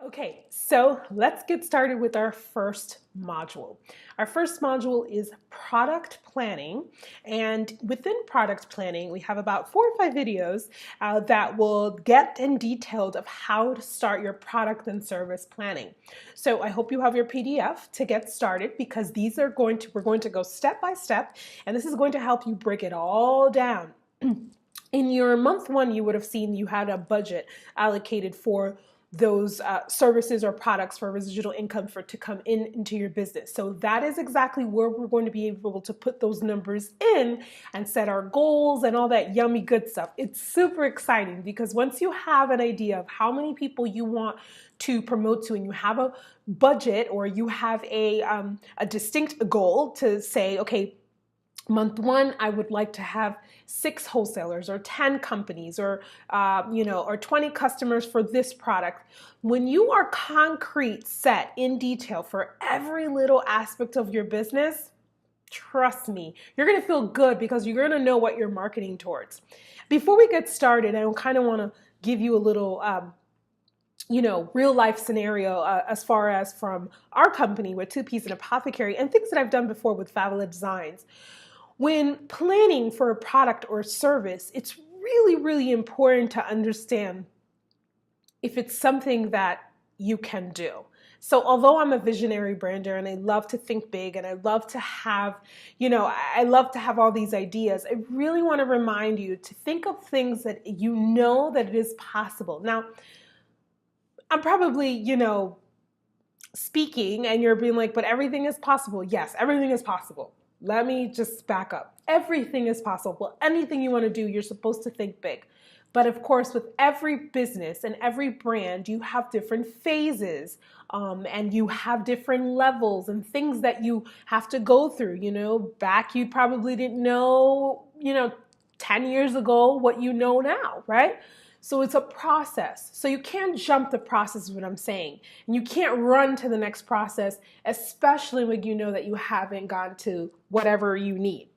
Okay, so let's get started with our first module. Our first module is product planning, and within product planning, we have about 4 or 5 videos that will get in detailed of how to start your product and service planning. So I hope you have your PDF to get started because we're going to go step by step, and this is going to help you break it all down. In your month one, you would have seen you had a budget allocated for those services or products for residual income to come into your business. So that is exactly where we're going to be able to put those numbers in and set our goals and all that yummy good stuff. It's super exciting because once you have an idea of how many people you want to promote to and you have a budget or you have a distinct goal to say, okay, month one, I would like to have 6 wholesalers or 10 companies or 20 customers for this product. When you are concrete, set in detail for every little aspect of your business, trust me, you're going to feel good because you're going to know what you're marketing towards. Before we get started, I kind of want to give you a little real life scenario as far as from our company with Two Peas and Apothecary and things that I've done before with Favela Designs. When planning for a product or service, it's really, really important to understand if it's something that you can do. So although I'm a visionary brander and I love to think big and I love to have, I love to have all these ideas, I really want to remind you to think of things that you know that it is possible. Now, I'm probably, speaking and you're being like, but everything is possible. Yes, everything is possible. Let me just back up. Everything is possible. Anything you want to do, you're supposed to think big. But of course, with every business and every brand, you have different phases and you have different levels and things that you have to go through. Back you probably didn't know, 10 years ago what you know now, right? So it's a process. So you can't jump the process is what I'm saying. And you can't run to the next process, especially when you know that you haven't gone to whatever you need.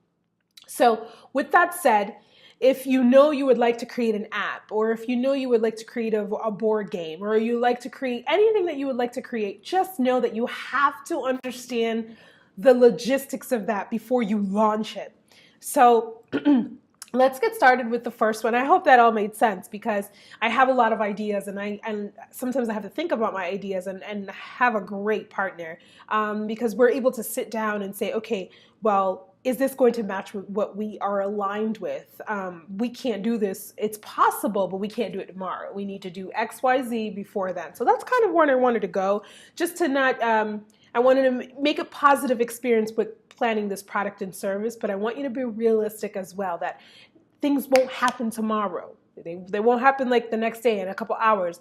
So with that said, if you know you would like to create an app, or if you know you would like to create a board game, or you like to create anything that you would like to create, just know that you have to understand the logistics of that before you launch it. So let's get started with the first one. I hope that all made sense because I have a lot of ideas and sometimes I have to think about my ideas and have a great partner because we're able to sit down and say, okay, well, is this going to match with what we are aligned with? We can't do this. It's possible, but we can't do it tomorrow. We need to do X, Y, Z before then. So that's kind of where I wanted to go, just to not, I wanted to make a positive experience with planning this product and service, but I want you to be realistic as well that things won't happen tomorrow. They won't happen like the next day in a couple hours.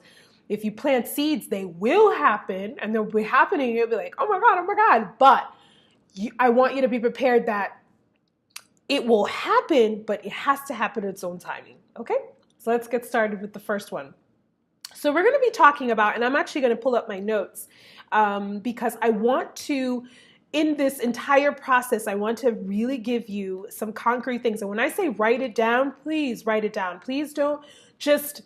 If you plant seeds, they will happen and they'll be happening. You'll be like, oh my God. But I want you to be prepared that it will happen, but it has to happen at its own timing. Okay? So let's get started with the first one. So we're going to be talking about, and I'm actually going to pull up my notes because I want to, in this entire process, I want to really give you some concrete things. And when I say write it down, please write it down. Please don't just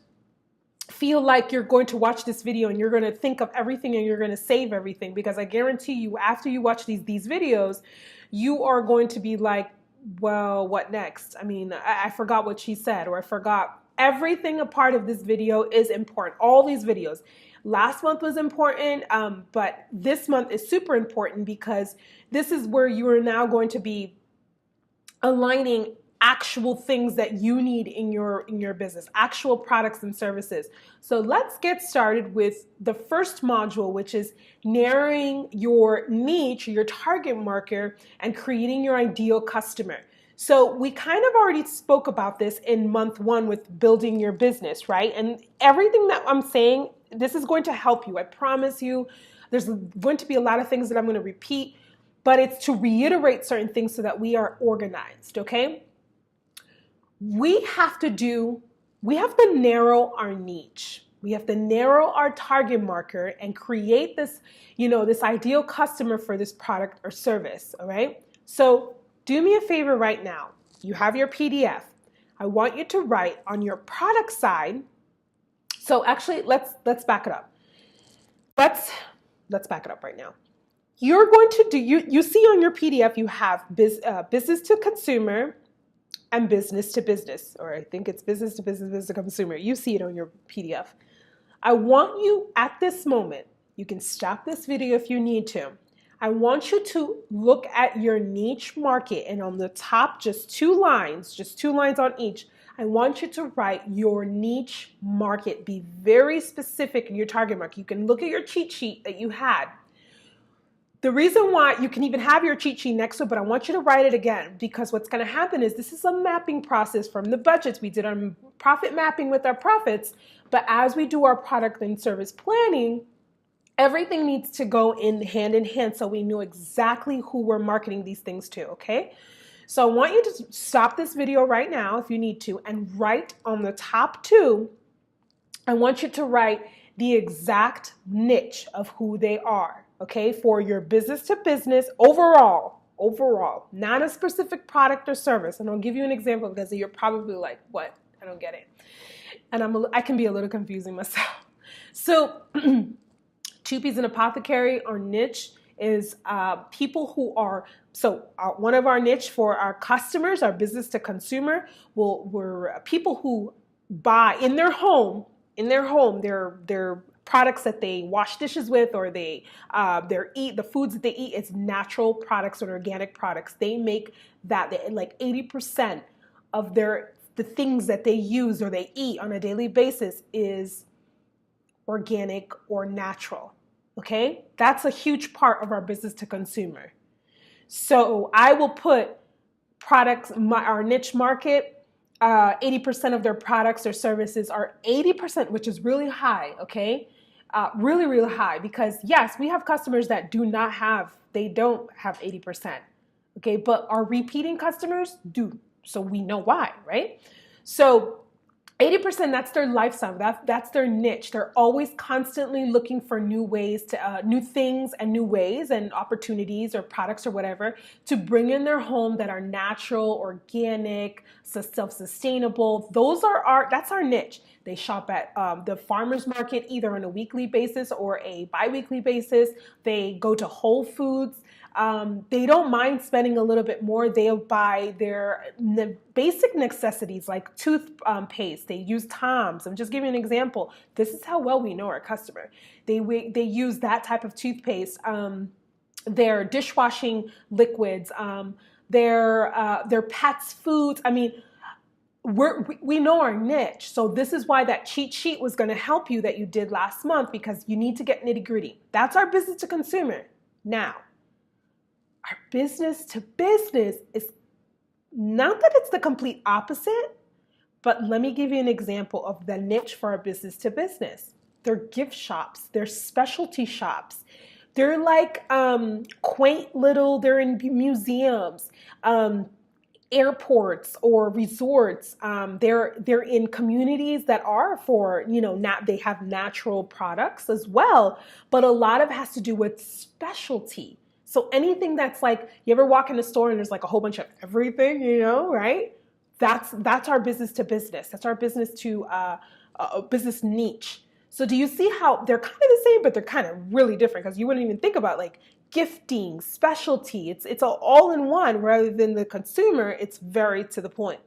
feel like you're going to watch this video and you're going to think of everything and you're going to save everything, because I guarantee you after you watch these videos, you are going to be like, well, what next? I mean, I forgot what she said, or I forgot. Everything a part of this video is important. All these videos. Last month was important, but this month is super important because this is where you are now going to be aligning actual things that you need in your business, actual products and services. So let's get started with the first module, which is narrowing your niche, your target market, and creating your ideal customer. So we kind of already spoke about this in month one with building your business, right? And everything that I'm saying, this is going to help you. I promise you, there's going to be a lot of things that I'm going to repeat, but it's to reiterate certain things so that we are organized, okay? We have to narrow our niche. We have to narrow our target market and create this, this ideal customer for this product or service, all right? So do me a favor right now. You have your PDF. I want you to write on your product side. So actually, let's back it up. Let's back it up right now. You're going to do, you see on your PDF, you have business to consumer and business to business, or I think it's business to business, business to consumer. You see it on your PDF. I want you at this moment, you can stop this video if you need to. I want you to look at your niche market, and on the top, just two lines on each. I want you to write your niche market. Be very specific in your target market. You can look at your cheat sheet that you had. The reason why you can even have your cheat sheet next to it, but I want you to write it again, because what's going to happen is this is a mapping process from the budgets. We did our profit mapping with our profits, but as we do our product and service planning, everything needs to go in hand so we know exactly who we're marketing these things to, okay? So I want you to stop this video right now if you need to and write on the top two. I want you to write the exact niche of who they are, okay? For your business to business overall, not a specific product or service. And I'll give you an example because you're probably like, what? I don't get it. And I can be a little confusing myself. So Two-Peas and Apothecary, our niche is people who are, one of our niche for our customers, our business to consumer, were people who buy in their home, their products that they wash dishes with, or they eat, the foods that they eat, it's natural products or organic products. They make that, like 80% of the things that they use or they eat on a daily basis is organic or natural. Okay, that's a huge part of our business to consumer. So I will put products, our niche market, 80% of their products or services are 80%, which is really high, okay? Really, really high, because yes, we have customers that don't have 80%, okay? But our repeating customers do, so we know why, right? So 80%, that's their lifestyle, that's their niche. They're always constantly looking for new ways to, new things and new ways and opportunities or products or whatever to bring in their home that are natural, organic, self-sustainable. That's our niche. They shop at the farmer's market either on a weekly basis or a bi-weekly basis. They go to Whole Foods. They don't mind spending a little bit more. They'll buy their basic necessities like toothpaste. They use Tom's. I'm just giving an example. This is how well we know our customer. They use that type of toothpaste. Their dishwashing liquids. Their pets' foods. I mean, we know our niche. So this is why that cheat sheet was going to help you that you did last month, because you need to get nitty gritty. That's our business to consumer. Now, our business to business is not that it's the complete opposite, but let me give you an example of the niche for our business to business. They're gift shops, they're specialty shops. They're like quaint little, they're in museums, airports or resorts. They're in communities that are for, they have natural products as well, but a lot of it has to do with specialty. So anything that's like, you ever walk in a store and there's like a whole bunch of everything, right? That's our business to business. That's our business to business niche. So do you see how they're kind of the same, but they're kind of really different, because you wouldn't even think about like gifting, specialty. It's all in one, rather than the consumer. It's very to the point.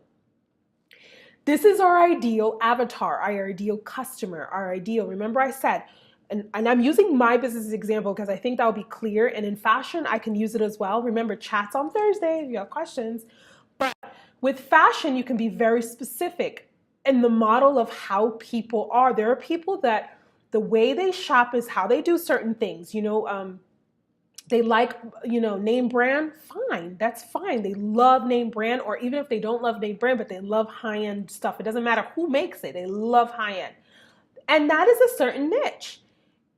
This is our ideal avatar, our ideal customer, remember I said, and I'm using my business as an example because I think that'll be clear. And in fashion, I can use it as well. Remember, chats on Thursday if you have questions. But with fashion, you can be very specific in the model of how people are. There are people that the way they shop is how they do certain things. They like, name brand, fine, that's fine. They love name brand, or even if they don't love name brand, but they love high-end stuff. It doesn't matter who makes it. They love high-end. And that is a certain niche.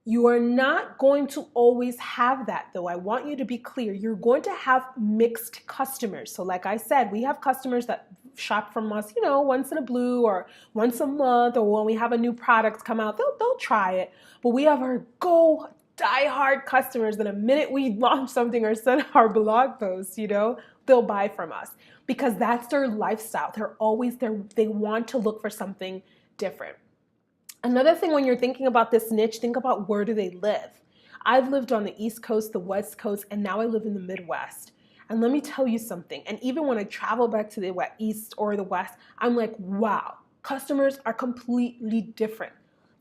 You are not going to always have that, though. I want you to be clear. You're going to have mixed customers. So like I said, we have customers that shop from us, once in a blue or once a month, or when we have a new product come out, they'll try it. But we have our die-hard customers that the minute we launch something or send our blog posts, they'll buy from us, because that's their lifestyle. They want to look for something different. Another thing, when you're thinking about this niche, think about where do they live. I've lived on the East Coast, the West Coast, and now I live in the Midwest. And let me tell you something. And even when I travel back to the East or the West, I'm like, wow, customers are completely different.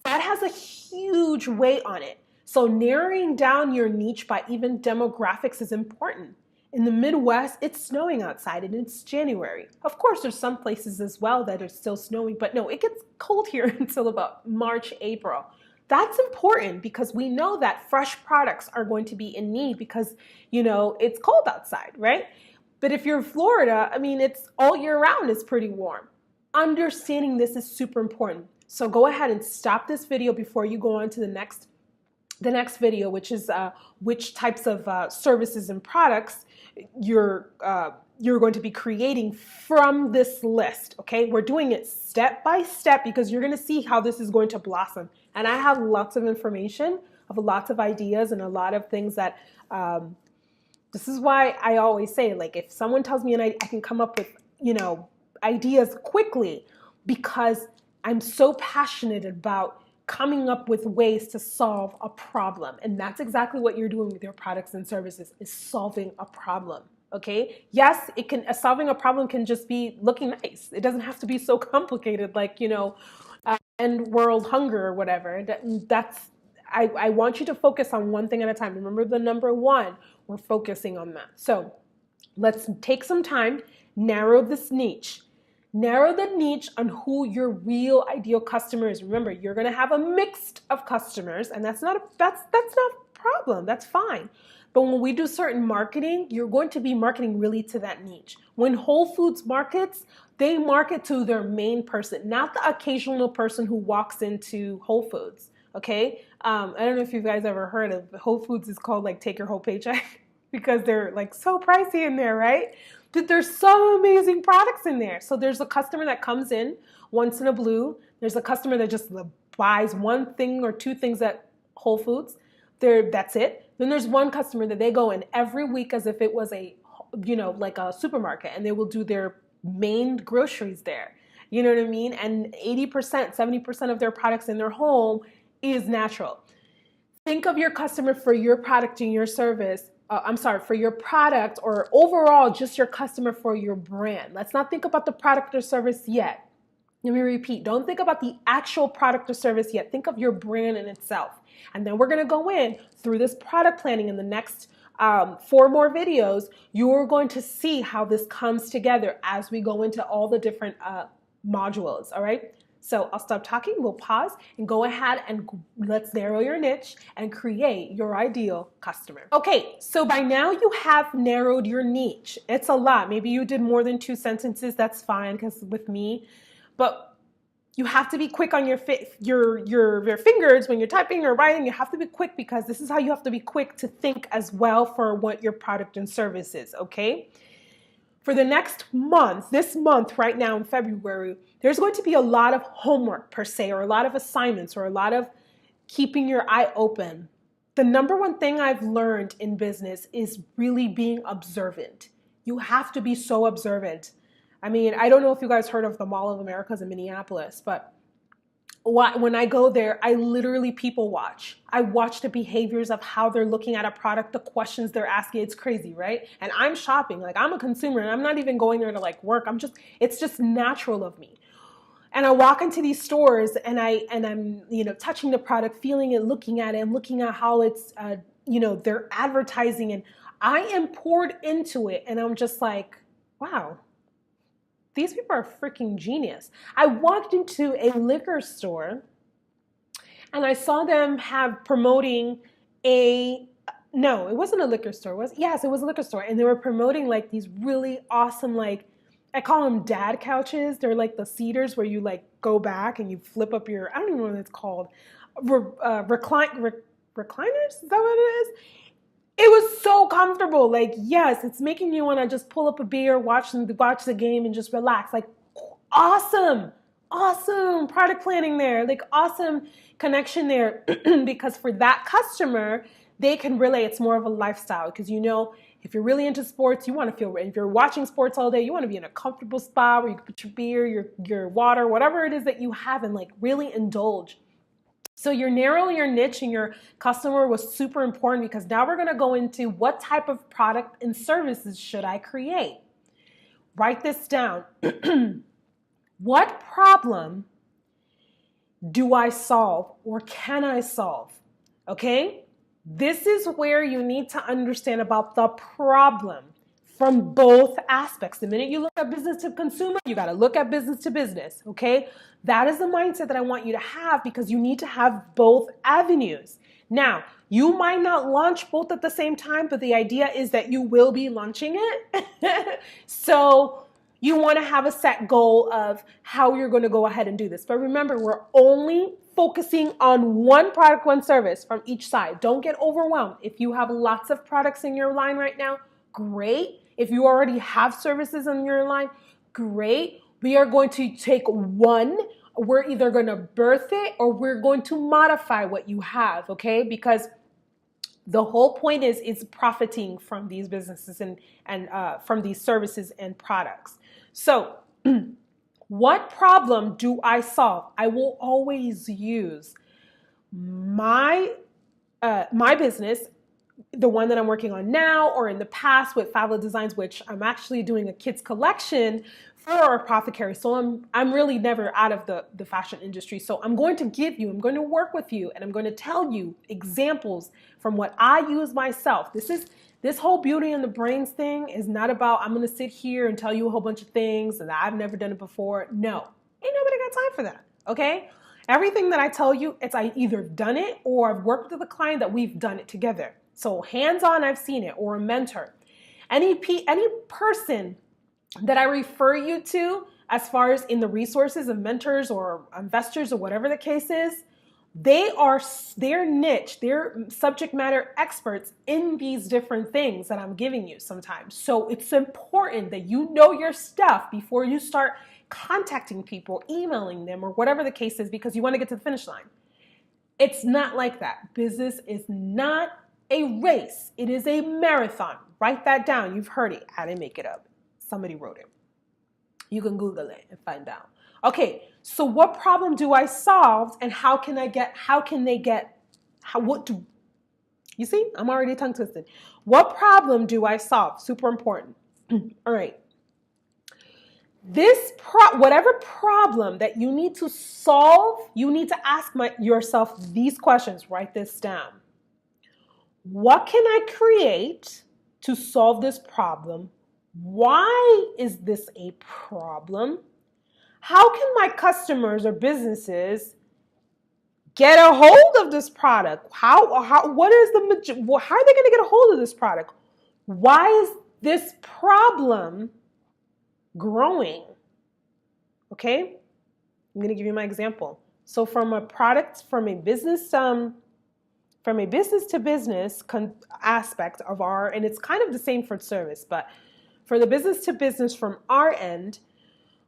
That has a huge weight on it. So narrowing down your niche by even demographics is important. In the Midwest, it's snowing outside and it's January. Of course, there's some places as well that are still snowing, but no, it gets cold here until about March, April. That's important because we know that fresh products are going to be in need because, it's cold outside, right? But if you're in Florida, I mean, it's all year round, it's pretty warm. Understanding this is super important. So go ahead and stop this video before you go on to the next video, which is which types of services and products you're going to be creating from this list. Okay, we're doing it step by step because you're going to see how this is going to blossom. And I have lots of information, of lots of ideas, and a lot of things that. This is why I always say, like, if someone tells me, and I can come up with ideas quickly, because I'm so passionate about coming up with ways to solve a problem. And that's exactly what you're doing with your products and services, is solving a problem. Okay. Yes, solving a problem can just be looking nice. It doesn't have to be so complicated, like, end world hunger or whatever. I want you to focus on one thing at a time. Remember the number one, we're focusing on that. So let's take some time, narrow this niche. Narrow the niche on who your real ideal customer is. Remember, you're going to have a mix of customers, and that's not a problem. That's fine. But when we do certain marketing, you're going to be marketing really to that niche. When Whole Foods markets, they market to their main person, not the occasional person who walks into Whole Foods. Okay? I don't know if you guys ever heard of Whole Foods is called like Take Your Whole Paycheck because they're like so pricey in there, right? But there's some amazing products in there. So there's a customer that comes in once in a blue. There's a customer that just buys one thing or two things at Whole Foods. That's it. Then there's one customer that they go in every week as if it was like a supermarket, and they will do their main groceries there. You know what I mean? And 80%, 70% of their products in their home is natural. Think of your customer for your product and your service. For your product, or overall just your customer for your brand. Let's not think about the product or service yet. Let me repeat. Don't think about the actual product or service yet. Think of your brand in itself. And then we're going to go in through this product planning in the next 4 more videos. You're going to see how this comes together as we go into all the different modules. All right. So I'll stop talking, we'll pause, and go ahead and let's narrow your niche and create your ideal customer. Okay, so by now you have narrowed your niche. It's a lot. Maybe you did more than 2 sentences, that's fine, because with me, but you have to be quick on your fingers when you're typing or writing. You have to be quick because this is how you have to be quick to think as well for what your product and service is, okay? For the next month, this month right now in February, there's going to be a lot of homework per se, or a lot of assignments, or a lot of keeping your eye open. The number one thing I've learned in business is really being observant. You have to be so observant. I mean, I don't know if you guys heard of the Mall of Americas in Minneapolis, but when I go there, I literally people watch. I watch the behaviors of how they're looking at a product, the questions they're asking. It's crazy, right? And I'm shopping. Like, I'm a consumer, and I'm not even going there to like work. It's just natural of me. And I walk into these stores, and I'm touching the product, feeling it, looking at it, and looking at how it's they're advertising, and I am poured into it, and I'm just like, wow. These people are freaking genius. I walked into a liquor store and I saw them promoting no, it wasn't a liquor store. Yes, it was a liquor store. And they were promoting like these really awesome, like, I call them dad couches. They're like the seaters where you like go back and you flip up I don't even know what it's called. Recliners? Is that what it is? It was so comfortable. Like, yes, it's making you want to just pull up a beer, watch the game, and just relax. Like, awesome product planning there. Like, awesome connection there. Because for that customer, they can relate. It's more of a lifestyle. Because if you're really into sports, you want to feel. If you're watching sports all day, you want to be in a comfortable spot where you can put your beer, your water, whatever it is that you have, and like really indulge. So you're narrowing your niche and your customer was super important, because now we're going to go into what type of product and services should I create. Write this down. What problem do I solve or can I solve? Okay? This is where you need to understand about the problem from both aspects. The minute you look at business to consumer, you got to look at business to business, okay? That is the mindset that I want you to have, because you need to have both avenues. Now, you might not launch both at the same time, but the idea is that you will be launching it. So you want to have a set goal of how you're going to go ahead and do this. But remember, we're only focusing on one product, one service from each side. Don't get overwhelmed. If you have lots of products in your line right now, great. If you already have services in your line, great. We are going to take one. We're either going to birth it or we're going to modify what you have, okay? Because the whole point is profiting from these businesses and from these services and products. So what problem do I solve? I will always use my business, the one that I'm working on now, or in the past with Fabula Designs, which I'm actually doing a kids collection for Apothecary. So I'm really never out of the fashion industry. So I'm going to work with you, and I'm going to tell you examples from what I use myself. This whole beauty and the brains thing is not about, I'm going to sit here and tell you a whole bunch of things and I've never done it before. No, ain't nobody got time for that. Okay. Everything that I tell you, I either done it or I've worked with a client that we've done it together. So hands-on, I've seen it, or a mentor. Any person that I refer you to, as far as in the resources of mentors or investors or whatever the case is, their niche, they're subject matter experts in these different things that I'm giving you sometimes. So it's important that you know your stuff before you start contacting people, emailing them, or whatever the case is, because you want to get to the finish line. It's not like that. Business is not a race. It is a marathon. Write that down. You've heard it. I didn't make it up. Somebody wrote it. You can Google it and find out. Okay, so what problem do I solve, and you see, I'm already tongue twisted. What problem do I solve? Super important. All right. Whatever problem that you need to solve, you need to ask yourself these questions. Write this down. What can I create to solve this problem? Why is this a problem? How can my customers or businesses get a hold of this product? How are they going to get a hold of this product? Why is this problem growing? Okay, I'm going to give you my example. So from a business to business aspect of and it's kind of the same for service, but for the business to business from our end,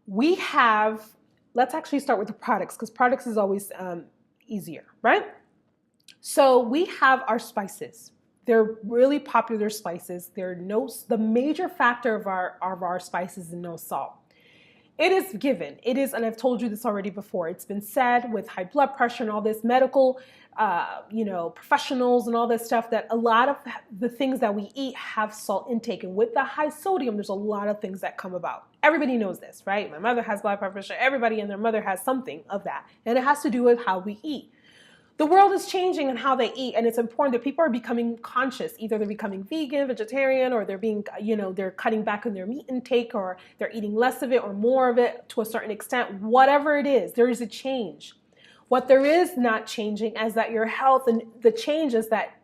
let's actually start with the products, because products is always easier, right? So we have our spices. They're really popular spices. The major factor of our spices is no salt. It is given. It is, and I've told you this already before, it's been said with high blood pressure and all this medical, professionals and all this stuff, that a lot of the things that we eat have salt intake. And with the high sodium, there's a lot of things that come about. Everybody knows this, right? My mother has blood pressure. Everybody and their mother has something of that. And it has to do with how we eat. The world is changing in how they eat, and it's important that people are becoming conscious. Either they're becoming vegan, vegetarian, or they're cutting back on their meat intake, or they're eating less of it or more of it to a certain extent. Whatever it is, there is a change. What there is not changing is that your health, and the change is that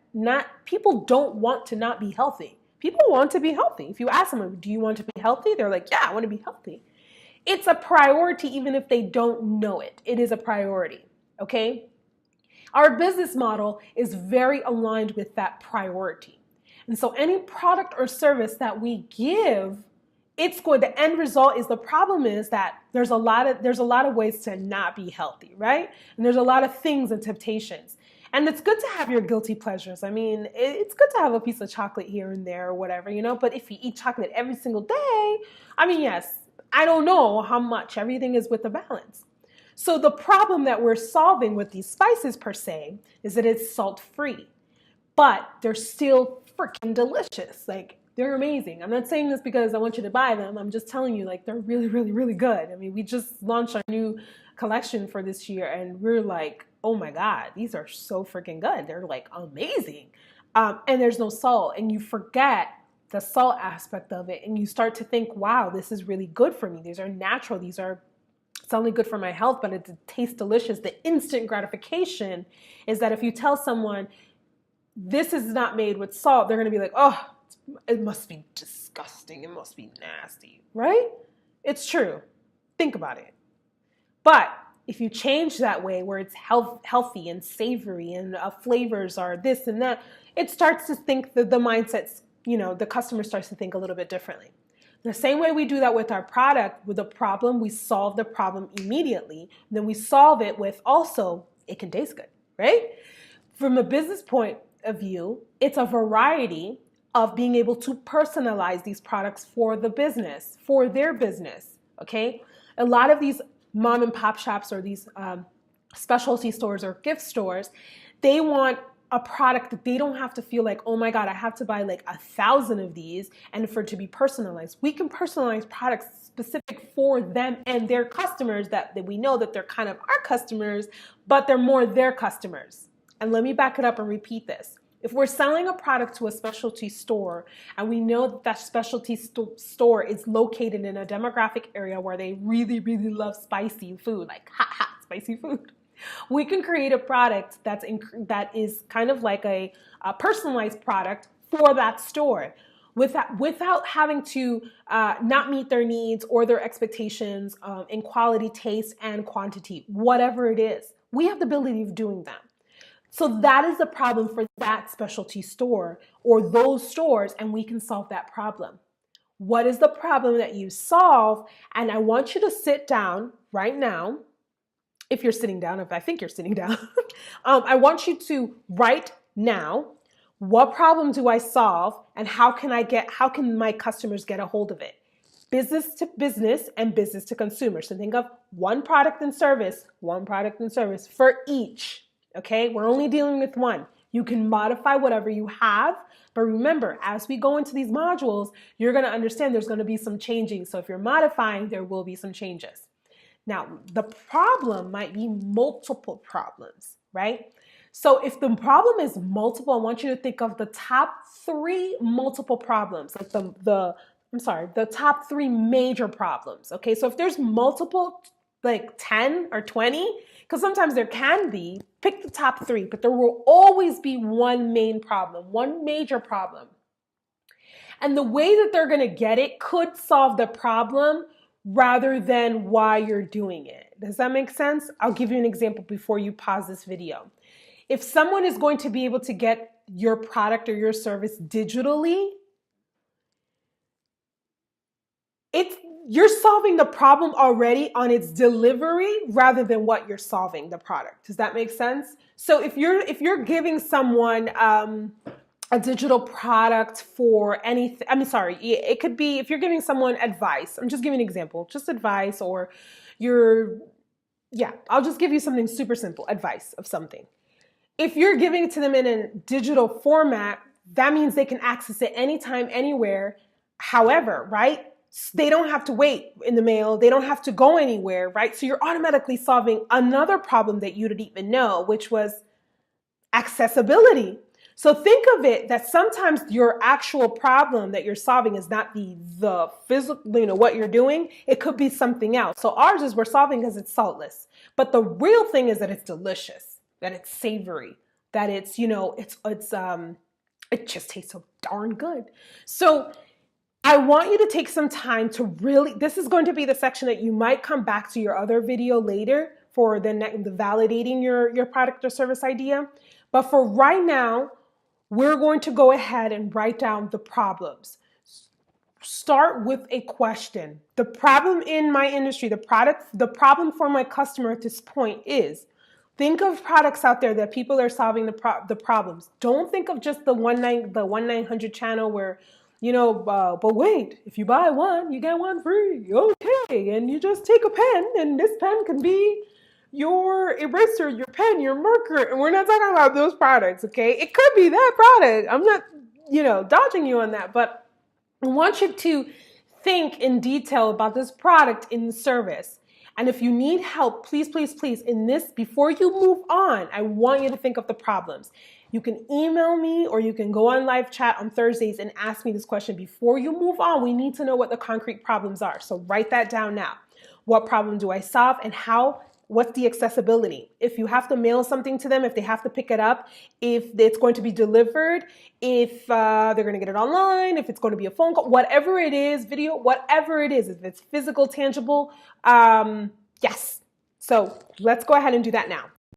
people don't want to not be healthy. People want to be healthy. If you ask them, do you want to be healthy? They're like, yeah, I want to be healthy. It's a priority, even if they don't know it. It is a priority, okay? Our business model is very aligned with that priority. And so any product or service that we give, the end result is, the problem is that there's a lot of ways to not be healthy, right? And there's a lot of things and temptations. And it's good to have your guilty pleasures. I mean, it's good to have a piece of chocolate here and there or whatever, but if you eat chocolate every single day, I mean, yes, I don't know how much. Everything is with a balance. So the problem that we're solving with these spices per se is that it's salt-free, but they're still freaking delicious. Like, they're amazing. I'm not saying this because I want you to buy them. I'm just telling you, like, they're really, really, really good. I mean, we just launched our new collection for this year and we're like, oh my God, these are so freaking good. They're like amazing. And there's no salt, and you forget the salt aspect of it, and you start to think, wow, this is really good for me. These are natural. These are, it's only good for my health, but it tastes delicious. The instant gratification is that if you tell someone this is not made with salt, they're going to be like, oh, it must be disgusting. It must be nasty, right? It's true. Think about it. But if you change that way where it's healthy and savory and flavors are this and that, it starts to think that the mindsets, the customer starts to think a little bit differently. The same way we do that with our product, with a problem, we solve the problem immediately. Then we solve it with also, it can taste good, right? From a business point of view, it's a variety of being able to personalize these products for the business, for their business, okay? A lot of these mom and pop shops or these specialty stores or gift stores, they want a product that they don't have to feel like, oh my God, I have to buy like 1,000 of these and for it to be personalized. We can personalize products specific for them and their customers that we know that they're kind of our customers, but they're more their customers. And let me back it up and repeat this. If we're selling a product to a specialty store and we know that that specialty store is located in a demographic area where they really, really love spicy food, like hot, spicy food, we can create a product that is kind of like a personalized product for that store without having to not meet their needs or their expectations in quality, taste, and quantity, whatever it is. We have the ability of doing that. So that is the problem for that specialty store or those stores, and we can solve that problem. What is the problem that you solve? And I want you to sit down right now. If you're sitting down, if I think you're sitting down, I want you to write now, what problem do I solve and how can my customers get a hold of it? Business to business and business to consumer. So think of one product and service for each. Okay, we're only dealing with one. You can modify whatever you have, but remember, as we go into these modules, you're going to understand there's going to be some changing. So if you're modifying, there will be some changes. Now, the problem might be multiple problems, right? So if the problem is multiple, I want you to think of the top 3 multiple problems, like the top 3 major problems. Okay, so if there's multiple, like 10 or 20, because sometimes there can be, pick the top 3, but there will always be one main problem, one major problem. And the way that they're going to get it could solve the problem rather than why you're doing it. Does that make sense? I'll give you an example before you pause this video. If someone is going to be able to get your product or your service digitally, you're solving the problem already on its delivery rather than what you're solving the product. Does that make sense? So if you're giving someone a digital product for anything, it could be if you're giving someone advice. I'm just giving an example, just advice, or I'll just give you something super simple, advice of something. If you're giving it to them in a digital format, that means they can access it anytime, anywhere. However, right? They don't have to wait in the mail. They don't have to go anywhere, right? So you're automatically solving another problem that you didn't even know, which was accessibility. So think of it that sometimes your actual problem that you're solving is not the physical, what you're doing. It could be something else. So ours is we're solving because it's saltless. But the real thing is that it's delicious, that it's savory, that it's, it just tastes so darn good. So I want you to take some time to this is going to be the section that you might come back to your other video later for the validating your product or service idea. But for right now, we're going to go ahead and write down the problems. Start with a question. The problem in my industry, the problem for my customer at this point is, think of products out there that people are solving the problems. Don't think of just the 1-900 channel where, but wait, if you buy one, you get one free. Okay, and you just take a pen, and this pen can be your eraser, your pen, your marker, and we're not talking about those products, okay? It could be that product. I'm not, dodging you on that, but I want you to think in detail about this product in service. And if you need help, please, please, please, in this, before you move on, I want you to think of the problems. You can email me or you can go on live chat on Thursdays and ask me this question. Before you move on, we need to know what the concrete problems are. So write that down now. What problem do I solve and how? What's the accessibility? If you have to mail something to them, if they have to pick it up, if it's going to be delivered, if they're going to get it online, if it's going to be a phone call, whatever it is, video, whatever it is, if it's physical, tangible, yes. So let's go ahead and do that now.